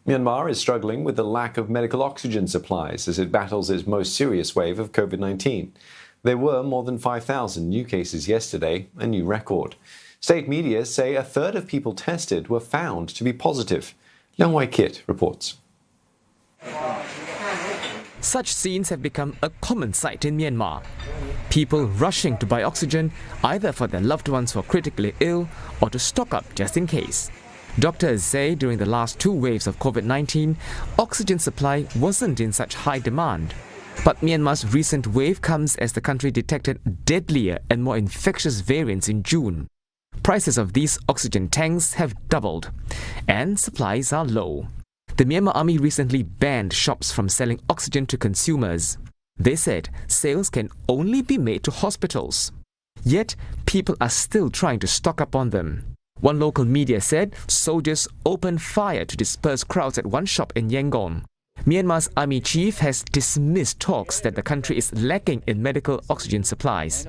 Myanmar is struggling with the lack of medical oxygen supplies as it battles its most serious wave of COVID-19. There were more than 5,000 new cases yesterday, a new record. State media say a third of people tested were found to be positive. Liang Wai-kit reports. Such scenes have become a common sight in Myanmar. People rushing to buy oxygen either for their loved ones who are critically ill or to stock up just in case. Doctors say during the last two waves of COVID-19, oxygen supply wasn't in such high demand. But Myanmar's recent wave comes as the country detected deadlier and more infectious variants in June. Prices of these oxygen tanks have doubled, and supplies are low. The Myanmar army recently banned shops from selling oxygen to consumers. They said sales can only be made to hospitals. Yet, people are still trying to stock up on them. One local media said soldiers opened fire to disperse crowds at one shop in Yangon. Myanmar's army chief has dismissed talks that the country is lacking in medical oxygen supplies.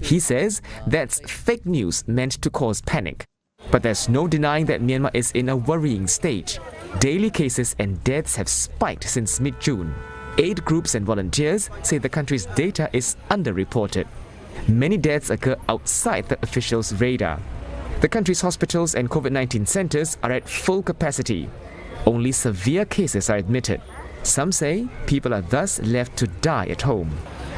He says that's fake news meant to cause panic. But there's no denying that Myanmar is in a worrying stage. Daily cases and deaths have spiked since mid-June. Aid groups and volunteers say the country's data is underreported. Many deaths occur outside the officials' radar. The country's hospitals and COVID-19 centers are at full capacity. Only severe cases are admitted. Some say people are thus left to die at home.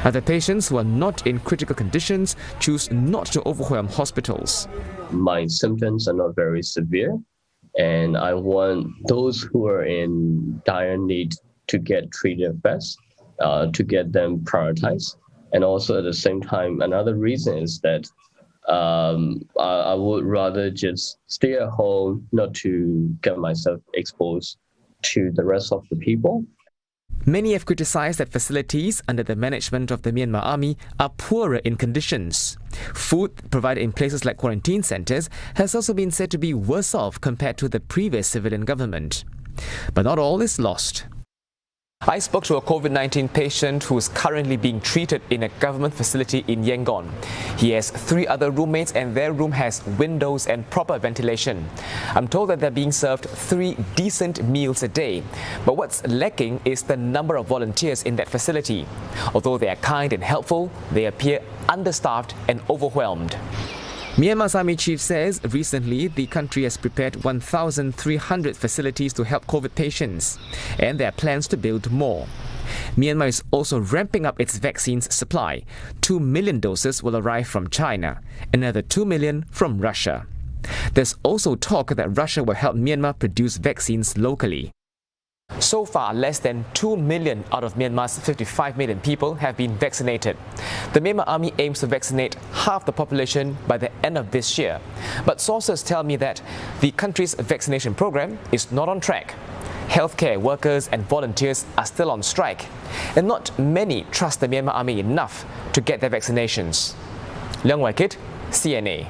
Other patients who are not in critical conditions choose not to overwhelm hospitals. My symptoms are not very severe, and I want those who are in dire need to get treated first, to get them prioritized. And also at the same time, another reason is that I would rather just stay at home, not to get myself exposed to the rest of the people. Many have criticized that facilities under the management of the Myanmar army are poorer in conditions. Food provided in places like quarantine centers has also been said to be worse off compared to the previous civilian government. But not all is lost. I spoke to a COVID-19 patient who is currently being treated in a government facility in Yangon. He has 3 other roommates and their room has windows and proper ventilation. I'm told that they're being served 3 decent meals a day. But what's lacking is the number of volunteers in that facility. Although they are kind and helpful, they appear understaffed and overwhelmed. Myanmar's army chief says recently the country has prepared 1,300 facilities to help COVID patients, and there are plans to build more. Myanmar is also ramping up its vaccines supply. 2 million doses will arrive from China, another 2 million from Russia. There's also talk that Russia will help Myanmar produce vaccines locally. So far, less than 2 million out of Myanmar's 55 million people have been vaccinated. The Myanmar army aims to vaccinate half the population by the end of this year. But sources tell me that the country's vaccination program is not on track. Healthcare workers and volunteers are still on strike, and not many trust the Myanmar army enough to get their vaccinations. Liang Wai-kit, CNA.